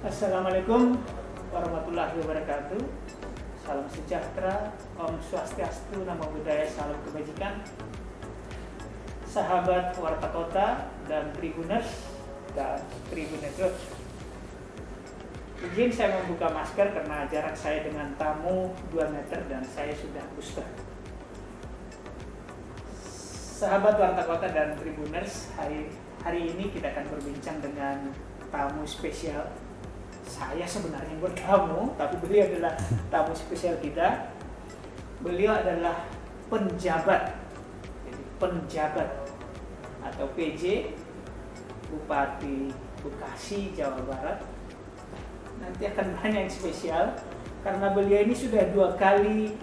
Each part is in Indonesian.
Assalamualaikum warahmatullahi wabarakatuh. Salam sejahtera, Om Swastiastu, Namo Buddhaya, salam kebajikan. Sahabat Warta Kota dan Tribuners dan Tribuners. Izin saya membuka masker karena jarak saya dengan tamu 2 meter dan saya sudah booster. Sahabat Warta Kota dan Tribuners, hari ini kita akan berbincang dengan tamu spesial. Saya sebenarnya buat kamu, tapi beliau adalah tamu spesial kita. Beliau adalah penjabat, jadi penjabat atau PJ Bupati Bekasi, Jawa Barat. Nanti akan banyak yang spesial karena beliau ini sudah 2 kali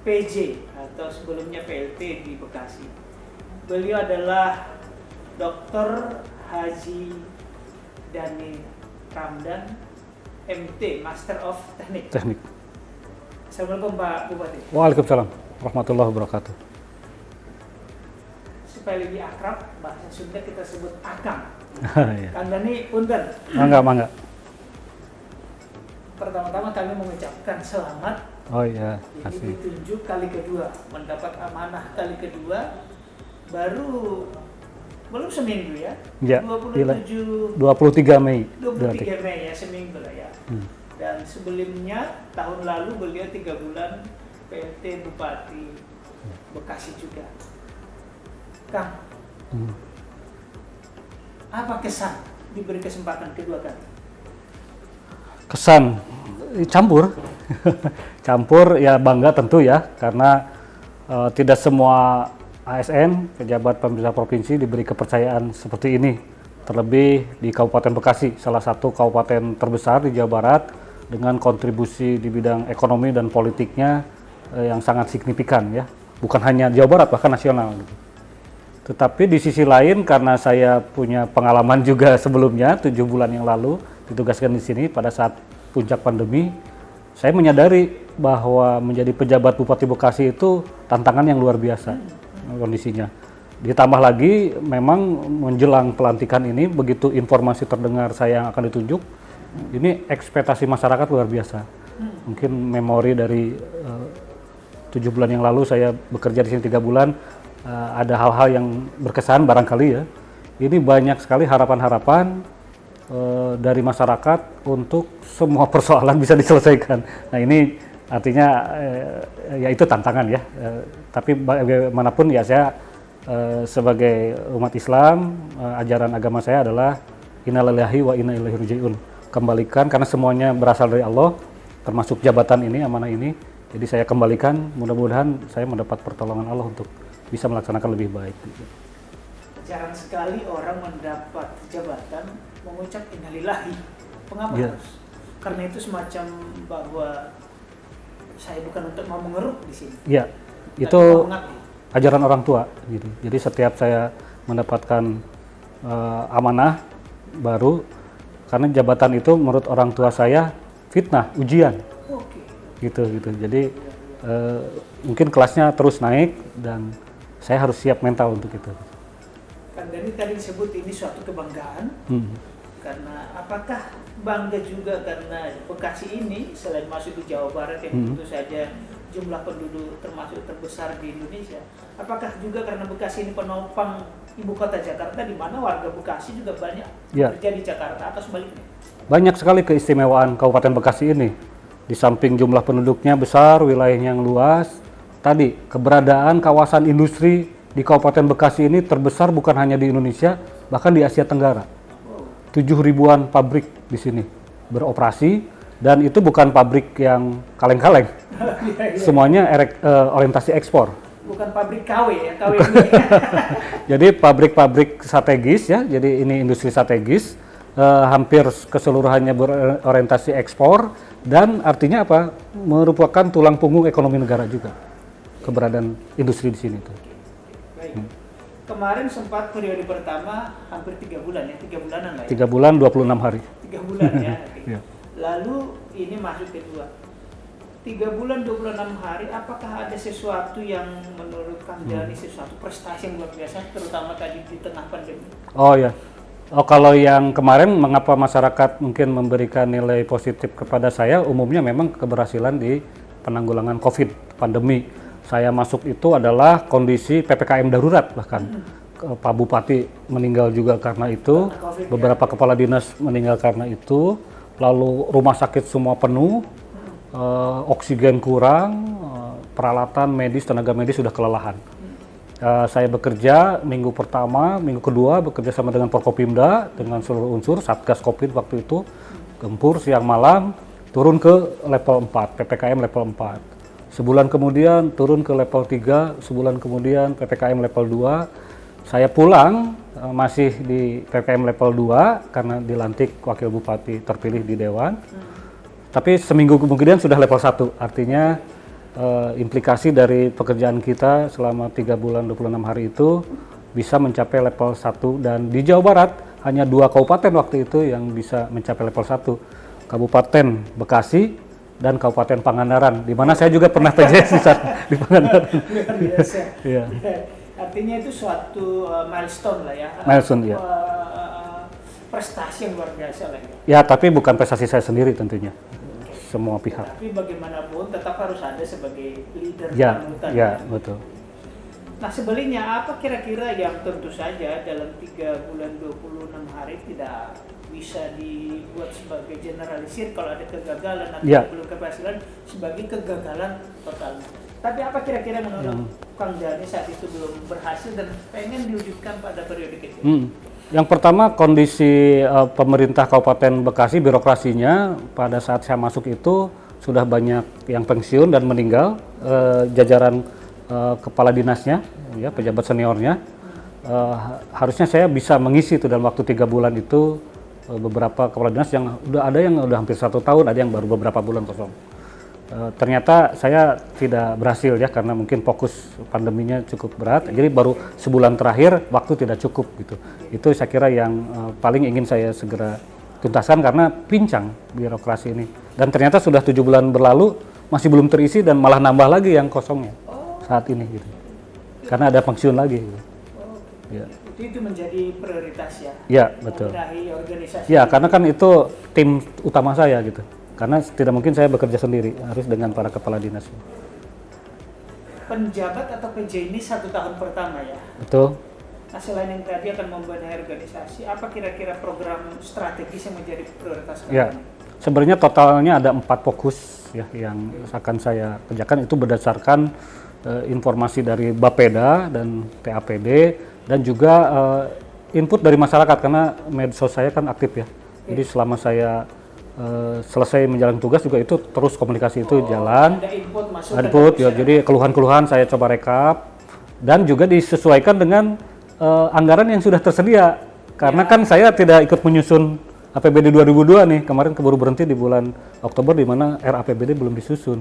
PJ atau sebelumnya PLT di Bekasi. Beliau adalah Dr. Haji Dhani Ramdan, MT, Master of Teknik. Assalamualaikum Pak Bupati. Waalaikumsalam warahmatullahi wabarakatuh. Supaya lebih akrab, bahasa Sunda kita sebut Akang. Iya. Kang Dhani, punten. Mangga. Pertama-tama kami mengucapkan selamat. Oh iya, Ini kasih. ditunjuk kali kedua, mendapat amanah kali kedua, baru belum seminggu ya? Ya, 23 Mei. 23 Mei ya, seminggu lah ya. Dan sebelumnya tahun lalu beliau 3 bulan PLT Bupati Bekasi juga. Kang, apa kesan diberi kesempatan kedua kali? Kesan campur. Campur ya, bangga tentu ya, karena tidak semua ASN, pejabat pemerintah provinsi, diberi kepercayaan seperti ini. Terlebih di Kabupaten Bekasi, salah satu kabupaten terbesar di Jawa Barat dengan kontribusi di bidang ekonomi dan politiknya yang sangat signifikan ya. Bukan hanya Jawa Barat, bahkan nasional gitu. Tetapi di sisi lain, karena saya punya pengalaman juga sebelumnya 7 bulan yang lalu ditugaskan di sini pada saat puncak pandemi, saya menyadari bahwa menjadi pejabat Bupati Bekasi itu tantangan yang luar biasa kondisinya. Ditambah lagi memang menjelang pelantikan ini, begitu informasi terdengar saya yang akan ditunjuk, ini ekspektasi masyarakat luar biasa. Mungkin memori dari 7 bulan yang lalu saya bekerja di sini 3 bulan, ada hal-hal yang berkesan barangkali ya. Ini banyak sekali harapan-harapan dari masyarakat untuk semua persoalan bisa diselesaikan. Nah ini artinya ya itu tantangan ya. Tapi bagaimanapun ya saya sebagai umat Islam, ajaran agama saya adalah innalillahi wa inna ilaihi raji'un. Kembalikan karena semuanya berasal dari Allah, termasuk jabatan ini, amanah ini. Jadi saya kembalikan, mudah-mudahan saya mendapat pertolongan Allah untuk bisa melaksanakan lebih baik. Jarang sekali orang mendapat jabatan mengucap innalillahi. Mengapa harus? Karena itu semacam bahwa saya bukan untuk mau mengeruk di sini. Iya, itu ajaran orang tua. Gitu. Jadi setiap saya mendapatkan amanah baru, karena jabatan itu menurut orang tua saya fitnah, ujian. Gitu. Jadi mungkin kelasnya terus naik dan saya harus siap mental untuk itu. Kang Dhani tadi disebut ini suatu kebanggaan. Karena apakah bangga juga karena Bekasi ini selain masuk di Jawa Barat yang tentu saja jumlah penduduk termasuk terbesar di Indonesia, apakah juga karena Bekasi ini penopang ibu kota Jakarta, di mana warga Bekasi juga banyak bekerja di Jakarta atau sebaliknya? Banyak sekali keistimewaan Kabupaten Bekasi ini. Di samping jumlah penduduknya besar, wilayahnya yang luas, tadi keberadaan kawasan industri di Kabupaten Bekasi ini terbesar bukan hanya di Indonesia, bahkan di Asia Tenggara. 7.000-an pabrik di sini beroperasi, dan itu bukan pabrik yang kaleng-kaleng. Semuanya orientasi ekspor. Bukan pabrik KW ya, KW ini. Jadi pabrik-pabrik strategis ya, jadi ini industri strategis, hampir keseluruhannya berorientasi ekspor, dan artinya apa? Merupakan tulang punggung ekonomi negara juga, keberadaan industri di sini tuh. Baik. Kemarin sempat periode pertama hampir 3 bulan ya, 3 bulanan lah ya. 3 bulan 26 hari. 3 bulan ya. Yeah. Lalu ini masuk kedua. 3 bulan 26 hari, apakah ada sesuatu yang menurut Kang Dhani sesuatu prestasi yang luar biasa, terutama tadi di tengah pandemi? Oh ya, Oh, kalau yang kemarin mengapa masyarakat mungkin memberikan nilai positif kepada saya, umumnya memang keberhasilan di penanggulangan COVID pandemi. Saya masuk itu adalah kondisi PPKM darurat bahkan. Pak Bupati meninggal juga karena itu, beberapa kepala dinas meninggal karena itu, lalu rumah sakit semua penuh, oksigen kurang, peralatan medis, tenaga medis sudah kelelahan. Saya bekerja minggu pertama, minggu kedua bekerja sama dengan Forkopimda, dengan seluruh unsur, Satgas Covid waktu itu, gempur siang malam, turun ke level 4, PPKM level 4. Sebulan kemudian turun ke level 3, sebulan kemudian PPKM level 2. Saya pulang masih di PPKM level 2 karena dilantik Wakil Bupati terpilih di Dewan. Tapi seminggu kemudian sudah level 1, artinya implikasi dari pekerjaan kita selama 3 bulan 26 hari itu bisa mencapai level 1, dan di Jawa Barat hanya 2 kabupaten waktu itu yang bisa mencapai level 1, Kabupaten Bekasi dan Kabupaten Pangandaran, di mana saya juga pernah PJS di Pangandaran. Luar biasa. Iya. Artinya itu suatu milestone lah ya. Milestone, ya. Prestasi yang luar biasa lah ya. Ya, tapi bukan prestasi saya sendiri tentunya. Semua pihak. Tapi bagaimanapun tetap harus ada sebagai leader Ya, panutan. ya, betul. Nah, sebaliknya apa kira-kira yang tentu saja dalam 3 bulan 26 hari tidak bisa dibuat sebagai generalisir kalau ada kegagalan atau Ya. belum keberhasilan sebagai kegagalan total. Tapi apa kira-kira menurut Kang Jani saat itu belum berhasil dan pengen diwujudkan pada periode kedua? Yang pertama, kondisi pemerintah Kabupaten Bekasi, birokrasinya pada saat saya masuk itu sudah banyak yang pensiun dan meninggal, jajaran kepala dinasnya, ya, pejabat seniornya. Harusnya saya bisa mengisi itu dalam waktu 3 bulan itu, beberapa kepala dinas yang udah hampir 1 tahun, ada yang baru beberapa bulan kosong. Ternyata saya tidak berhasil ya, karena mungkin fokus pandeminya cukup berat, jadi baru sebulan terakhir waktu tidak cukup gitu. Itu saya kira yang paling ingin saya segera tuntaskan, karena pincang birokrasi ini. Dan ternyata sudah 7 bulan berlalu masih belum terisi dan malah nambah lagi yang kosongnya saat ini gitu. Karena ada pensiun lagi gitu. Ya. Itu menjadi prioritas ya. Ya, betul. Membenahi organisasi. Ya, karena kan itu tim utama saya gitu. Karena tidak mungkin saya bekerja sendiri, harus dengan para kepala dinas. Penjabat atau PJ ini 1 tahun pertama ya. Betul. Nah, selain yang tadi akan membenahi organisasi, apa kira-kira program strategis yang menjadi prioritas Ya, kalian? sebenarnya totalnya ada 4 fokus ya yang akan saya kerjakan, itu berdasarkan informasi dari Bapeda dan TAPD dan juga input dari masyarakat, karena medsos saya kan aktif ya. Jadi selama saya selesai menjalani tugas juga itu terus komunikasi itu jalan. Ada input masuk. Input ya, jadi keluhan-keluhan saya coba rekap dan juga disesuaikan dengan anggaran yang sudah tersedia. Karena kan saya tidak ikut menyusun APBD 2002 nih, kemarin keburu berhenti di bulan Oktober di mana RAPBD belum disusun.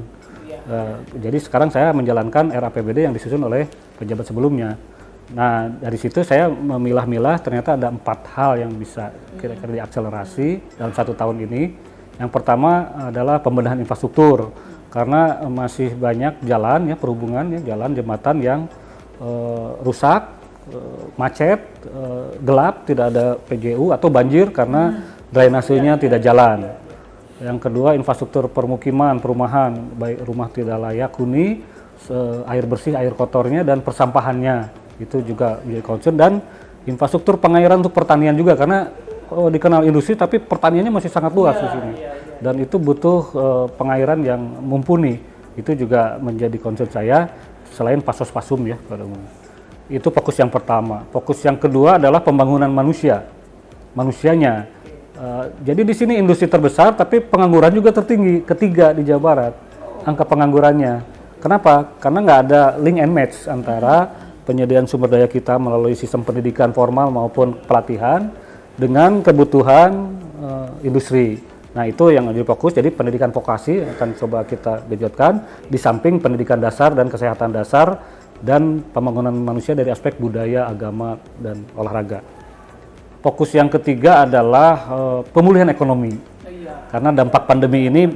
Jadi sekarang saya menjalankan RAPBD yang disusun oleh pejabat sebelumnya. Nah, dari situ saya memilah-milah, ternyata ada 4 hal yang bisa kira-kira diakselerasi dalam 1 tahun ini. Yang pertama adalah pembenahan infrastruktur, karena masih banyak jalan ya, perhubungan ya, jalan jembatan yang rusak, macet, gelap, tidak ada PJU atau banjir karena drainasenya tidak jalan. Yang kedua, infrastruktur permukiman, perumahan, baik rumah tidak layak huni, air bersih, air kotornya, dan persampahannya, itu juga menjadi concern. Dan infrastruktur pengairan untuk pertanian juga, karena dikenal industri tapi pertaniannya masih sangat luas di sini. Dan itu butuh pengairan yang mumpuni, itu juga menjadi concern saya, selain pasos-pasum ya pada umumnya. Itu fokus yang pertama. Fokus yang kedua adalah pembangunan manusianya. Jadi di sini industri terbesar, tapi pengangguran juga tertinggi, ketiga di Jawa Barat, angka penganggurannya. Kenapa? Karena nggak ada link and match antara penyediaan sumber daya kita melalui sistem pendidikan formal maupun pelatihan dengan kebutuhan industri. Nah, itu yang jadi fokus. Jadi pendidikan vokasi akan coba kita genjotkan di samping pendidikan dasar dan kesehatan dasar dan pembangunan manusia dari aspek budaya, agama, dan olahraga. Fokus yang ketiga adalah pemulihan ekonomi. Karena dampak pandemi ini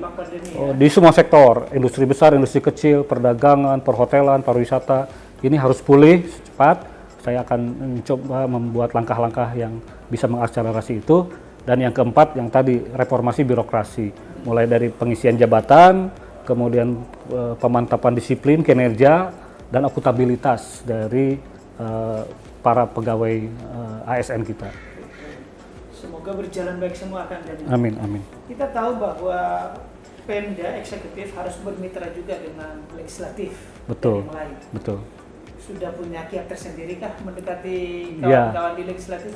di semua sektor, industri besar, industri kecil, perdagangan, perhotelan, pariwisata, ini harus pulih cepat saya akan mencoba membuat langkah-langkah yang bisa mengakselerasi itu. Dan yang keempat, yang tadi reformasi birokrasi, mulai dari pengisian jabatan, kemudian pemantapan disiplin, kinerja, dan akuntabilitas dari para pegawai ASN kita. Semoga berjalan baik semua akan jadi. Amin, amin. Kita tahu bahwa Pemda eksekutif harus bermitra juga dengan legislatif Betul, dan yang lain. betul. Sudah punya kiat tersendiri kah mendekati Ya. kawan-kawan di legislatif?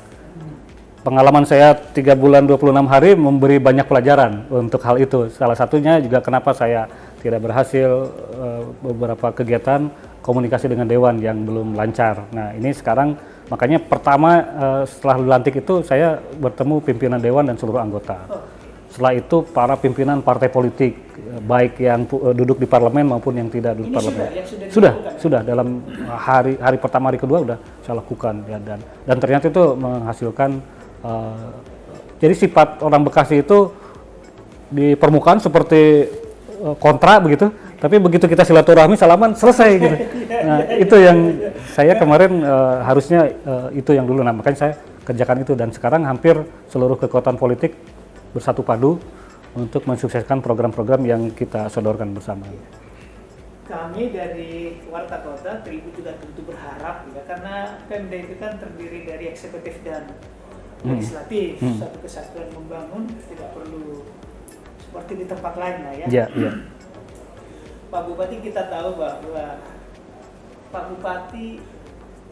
Pengalaman saya 3 bulan 26 hari memberi banyak pelajaran untuk hal itu. Salah satunya juga kenapa saya tidak berhasil beberapa kegiatan komunikasi dengan Dewan yang belum lancar. Nah ini sekarang makanya pertama setelah dilantik itu saya bertemu pimpinan Dewan dan seluruh anggota. Setelah itu para pimpinan partai politik, baik yang duduk di parlemen maupun yang tidak duduk di parlemen. Sudah dalam hari pertama, hari kedua sudah saya lakukan ya, dan ternyata itu menghasilkan jadi sifat orang Bekasi itu di permukaan seperti kontra begitu, tapi begitu kita silaturahmi salaman selesai gitu. Nah, itu yang saya kemarin harusnya itu yang dulu, nah makanya saya kerjakan itu, dan sekarang hampir seluruh kekuatan politik bersatu padu untuk mensukseskan program-program yang kita sodorkan bersama. Kami dari Warta Kota Tribun juga tentu berharap ya, karena Pemda itu kan terdiri dari eksekutif dan legislatif, satu kesatuan membangun, tidak perlu seperti di tempat lain lah ya. Iya. Pak Bupati, kita tahu bahwa Pak Bupati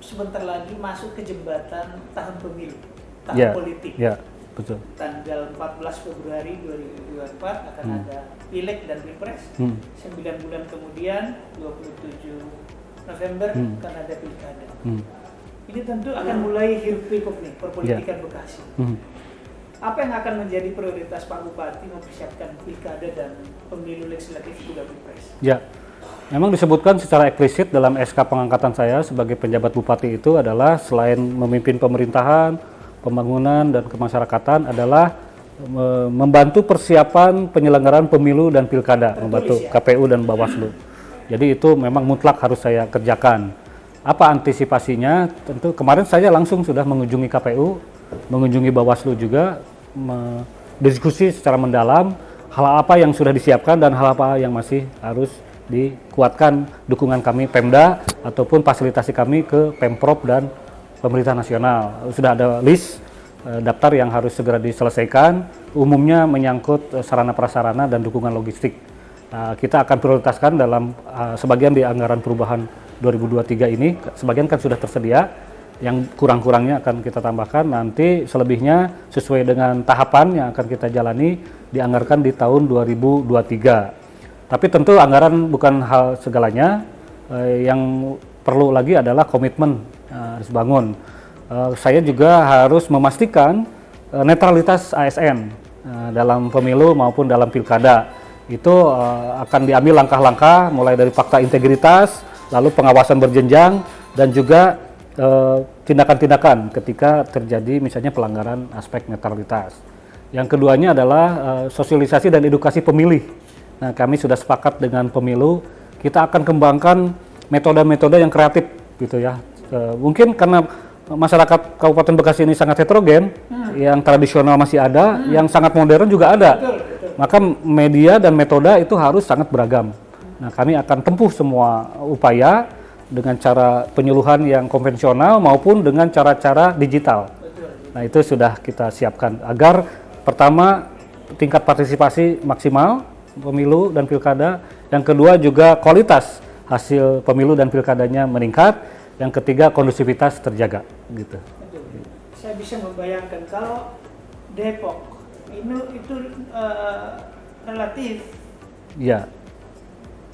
sebentar lagi masuk ke jembatan tahun pemilu, tahun politik. Iya, betul. Tanggal 14 Februari 2024 akan ada Pileg dan Pilpres. 9 bulan kemudian 27 November akan ada Pilkada. Ini tentu akan mulai hiruk-pikuk nih perpolitikan Bekasi. Apa yang akan menjadi prioritas Pak Bupati mempersiapkan Pilkada dan pemilu legislatif juga Pilpres? Ya, memang disebutkan secara eksplisit dalam SK pengangkatan saya sebagai penjabat Bupati itu adalah selain memimpin pemerintahan, pembangunan dan kemasyarakatan adalah membantu persiapan penyelenggaraan pemilu dan pilkada, membantu KPU dan Bawaslu. Jadi itu memang mutlak harus saya kerjakan. Apa antisipasinya? Tentu kemarin saya langsung sudah mengunjungi KPU, mengunjungi Bawaslu juga, diskusi secara mendalam hal apa yang sudah disiapkan dan hal apa yang masih harus dikuatkan dukungan kami Pemda ataupun fasilitasi kami ke Pemprov dan pemerintah nasional. Sudah ada list daftar yang harus segera diselesaikan, umumnya menyangkut sarana prasarana dan dukungan logistik. Kita akan prioritaskan dalam sebagian di anggaran perubahan 2023 ini, sebagian kan sudah tersedia, yang kurang-kurangnya akan kita tambahkan, nanti selebihnya sesuai dengan tahapan yang akan kita jalani dianggarkan di tahun 2023. Tapi tentu anggaran bukan hal segalanya, yang perlu lagi adalah komitmen harus bangun. Saya juga harus memastikan netralitas ASN dalam pemilu maupun dalam pilkada. Itu akan diambil langkah-langkah mulai dari fakta integritas, lalu pengawasan berjenjang, dan juga tindakan-tindakan ketika terjadi misalnya pelanggaran aspek netralitas. Yang keduanya adalah sosialisasi dan edukasi pemilih. Nah, kami sudah sepakat dengan pemilu, kita akan kembangkan metode-metode yang kreatif gitu ya. Mungkin karena masyarakat Kabupaten Bekasi ini sangat heterogen, yang tradisional masih ada, yang sangat modern juga ada. Maka media dan metode itu harus sangat beragam. Nah, kami akan tempuh semua upaya dengan cara penyuluhan yang konvensional maupun dengan cara-cara digital. Nah, itu sudah kita siapkan agar pertama tingkat partisipasi maksimal pemilu dan pilkada, yang kedua juga kualitas hasil pemilu dan pilkadanya meningkat, yang ketiga kondusivitas terjaga gitu. Saya bisa membayangkan kalau Depok itu relatif ya,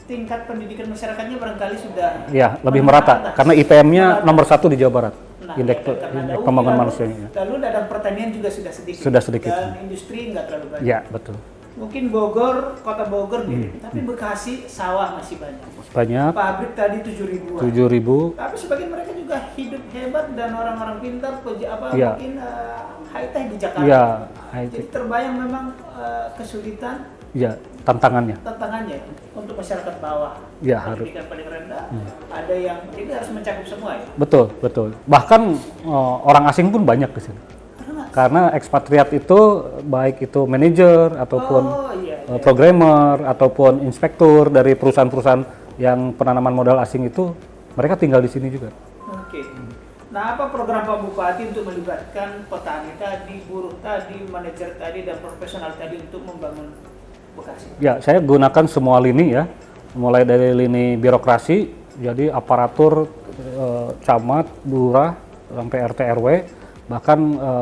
tingkat pendidikan masyarakatnya barangkali sudah ya lebih merata karena IPM-nya nomor 1 di Jawa Barat. Indeks pembangunan manusianya. Lalu ladang pertanian juga sudah sedikit. Dan industri nggak terlalu banyak. Ya, betul. Mungkin Bogor, kota Bogor nih, tapi Bekasi sawah masih banyak. Banyak. Pabrik tadi 7.000-an. 7.000. Tapi sebagian mereka juga hidup hebat dan orang-orang pintar, ya. mungkin high tech di Jakarta. Ya, Jadi terbayang memang kesulitan, Ya, tantangannya. tantangannya untuk masyarakat bawah. Ya, harus. Pendidikan paling rendah, ada yang jadi harus mencakup semua ya. Betul, betul. Bahkan orang asing pun banyak di sini. Karena ekspatriat itu baik itu manajer ataupun programmer ataupun inspektur dari perusahaan-perusahaan yang penanaman modal asing itu, mereka tinggal di sini juga. Oke. Nah, apa program Pak Bupati untuk melibatkan petani tadi, buruh tadi, manajer tadi, dan profesional tadi untuk membangun Bekasi? Ya, saya gunakan semua lini ya, mulai dari lini birokrasi, jadi aparatur, camat, lurah, sampai RT RW. Bahkan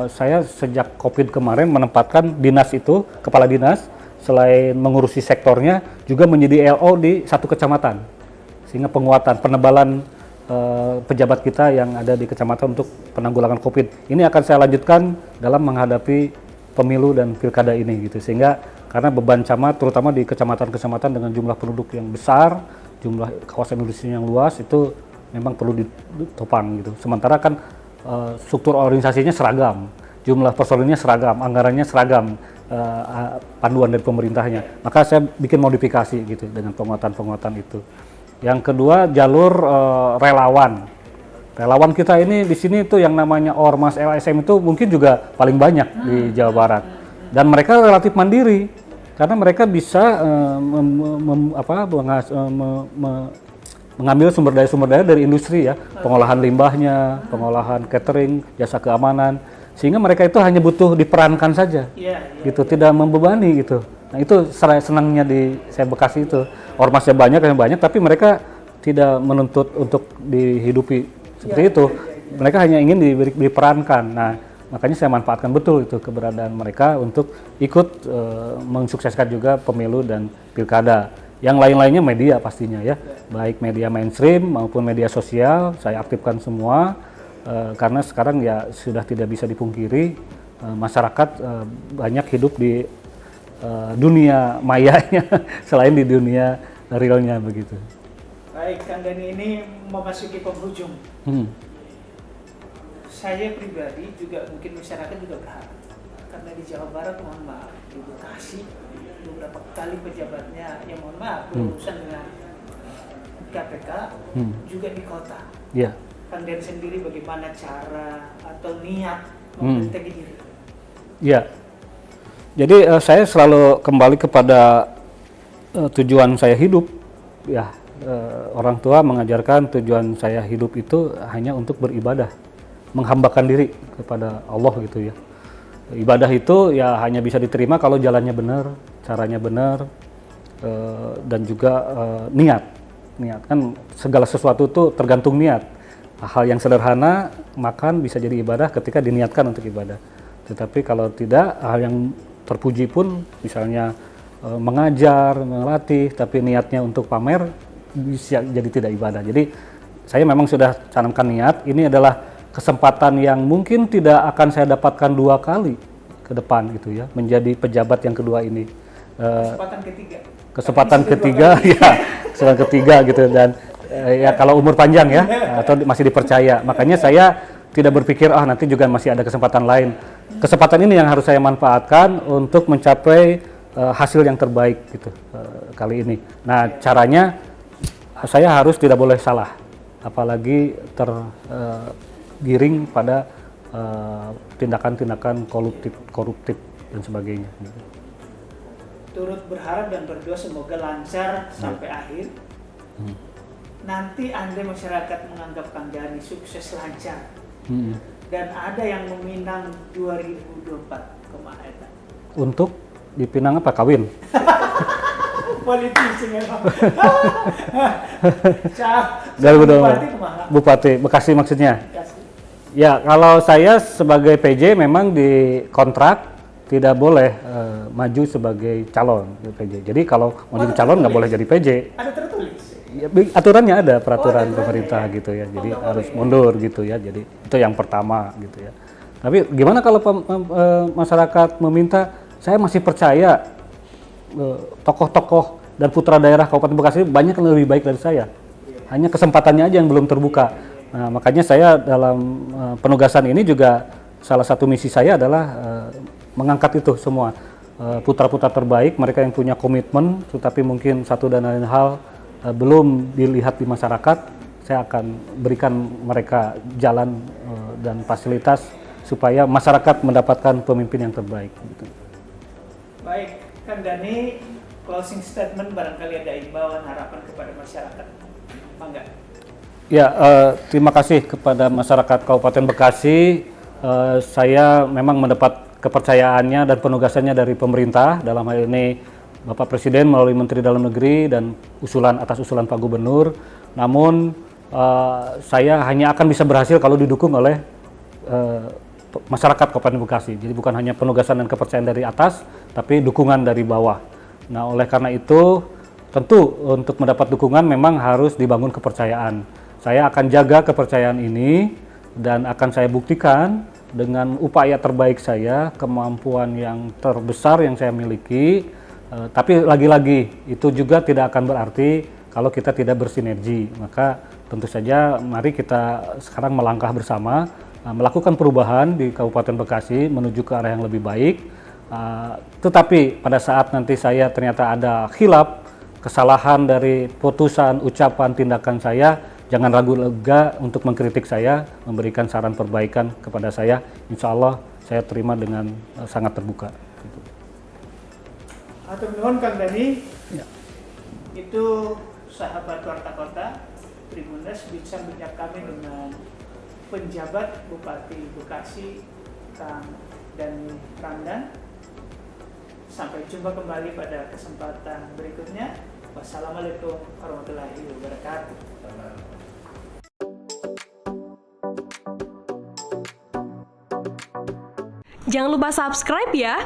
saya sejak COVID kemarin menempatkan dinas itu, kepala dinas, selain mengurusi sektornya, juga menjadi LO di satu kecamatan. Sehingga penguatan, penebalan pejabat kita yang ada di kecamatan untuk penanggulangan COVID. Ini akan saya lanjutkan dalam menghadapi pemilu dan pilkada ini gitu. Sehingga karena beban camat, terutama di kecamatan-kecamatan dengan jumlah penduduk yang besar, jumlah kawasan industri yang luas, itu memang perlu ditopang gitu. Sementara kan struktur organisasinya seragam, jumlah personilnya seragam, anggarannya seragam, panduan dari pemerintahnya. Maka saya bikin modifikasi gitu dengan penguatan-penguatan itu. Yang kedua, jalur relawan. Relawan kita ini di sini tuh yang namanya Ormas LSM itu mungkin juga paling banyak di Jawa Barat. Dan mereka relatif mandiri karena mereka bisa mengambil sumber daya dari industri ya, pengolahan limbahnya, pengolahan catering, jasa keamanan, sehingga mereka itu hanya butuh diperankan saja, gitu, tidak membebani gitu. Nah itu senangnya di saya Bekasi itu, ormasnya banyak, tapi mereka tidak menuntut untuk dihidupi seperti itu, mereka hanya ingin diperankan. Nah makanya saya manfaatkan betul itu keberadaan mereka untuk ikut mensukseskan juga pemilu dan pilkada. Yang lain-lainnya media pastinya ya, baik media mainstream maupun media sosial saya aktifkan semua, karena sekarang ya sudah tidak bisa dipungkiri masyarakat banyak hidup di dunia mayanya selain di dunia realnya begitu. Baik, Kang Dani, ini memasuki penghujung. Saya pribadi juga mungkin masyarakat juga berharap, karena di Jawa Barat mohon maaf, di Bekasi beberapa kali pejabatnya yang mohon maaf berurusan dengan KPK juga di kota. Kang Den sendiri bagaimana cara atau niat membentengi diri? Ya, jadi saya selalu kembali kepada tujuan saya hidup. Ya, orang tua mengajarkan tujuan saya hidup itu hanya untuk beribadah, menghambakan diri kepada Allah gitu ya. Ibadah itu ya hanya bisa diterima kalau jalannya benar, caranya benar, dan juga niat kan segala sesuatu itu tergantung niat. Hal yang sederhana, makan bisa jadi ibadah ketika diniatkan untuk ibadah. Tetapi kalau tidak, hal yang terpuji pun misalnya mengajar, melatih, tapi niatnya untuk pamer bisa jadi tidak ibadah. Jadi saya memang sudah canamkan niat, ini adalah kesempatan yang mungkin tidak akan saya dapatkan 2 kali ke depan gitu ya, menjadi pejabat yang kedua ini. Kesempatan ketiga ya, kesempatan ketiga gitu, dan ya kalau umur panjang ya atau masih dipercaya, makanya saya tidak berpikir nanti juga masih ada kesempatan lain. Kesempatan ini yang harus saya manfaatkan untuk mencapai hasil yang terbaik gitu kali ini. Nah caranya saya harus tidak boleh salah, apalagi tergiring pada tindakan-tindakan koruptif dan sebagainya. Turut berharap dan berdoa semoga lancar sampai akhir. Nanti andai masyarakat menganggap Kang Dani sukses lancar, dan ada yang meminang 2024 kemana itu? Untuk dipinang apa? Kawin? Politisi memang. Bupati Bekasi maksudnya? Ya, kalau saya sebagai PJ memang di kontrak tidak boleh maju sebagai calon di PJ. Jadi kalau mau jadi calon nggak boleh jadi PJ. Ada tertulis? Ya, aturannya ada, peraturan pemerintah gitu ya. Jadi harus mundur gitu ya. Jadi itu yang pertama gitu ya. Tapi gimana kalau masyarakat meminta, saya masih percaya tokoh-tokoh dan putra daerah Kabupaten Bekasi banyak yang lebih baik dari saya. Hanya kesempatannya aja yang belum terbuka. Nah, makanya saya dalam penugasan ini juga salah satu misi saya adalah mengangkat itu semua. putra-putra terbaik, mereka yang punya komitmen, tetapi mungkin satu dan lain hal belum dilihat di masyarakat, saya akan berikan mereka jalan dan fasilitas supaya masyarakat mendapatkan pemimpin yang terbaik. Gitu. Baik, Kang Dhani, closing statement barangkali ada imbauan harapan kepada masyarakat, Bangga. Ya, terima kasih kepada masyarakat Kabupaten Bekasi. Saya memang mendapat kepercayaannya dan penugasannya dari pemerintah, dalam hal ini Bapak Presiden melalui Menteri Dalam Negeri dan atas usulan Pak Gubernur. Namun saya hanya akan bisa berhasil kalau didukung oleh masyarakat Kabupaten Bekasi. Jadi bukan hanya penugasan dan kepercayaan dari atas, tapi dukungan dari bawah. Nah, oleh karena itu tentu untuk mendapat dukungan memang harus dibangun kepercayaan. Saya akan jaga kepercayaan ini dan akan saya buktikan dengan upaya terbaik saya, kemampuan yang terbesar yang saya miliki. Tapi lagi-lagi itu juga tidak akan berarti kalau kita tidak bersinergi. Maka tentu saja mari kita sekarang melangkah bersama, melakukan perubahan di Kabupaten Bekasi menuju ke arah yang lebih baik. Tetapi pada saat nanti saya ternyata ada khilaf, kesalahan dari putusan, ucapan, tindakan saya, jangan ragu lega untuk mengkritik saya, memberikan saran perbaikan kepada saya. Insya Allah saya terima dengan sangat terbuka. Atur nuhun Kang Dhani. Ya. Itu sahabat Warta Kota Tribuners bincang-bincang kami dengan penjabat Bupati Bekasi, Kang Dhani Ramdan. Sampai jumpa kembali pada kesempatan berikutnya. Wassalamualaikum warahmatullahi wabarakatuh. Jangan lupa subscribe ya.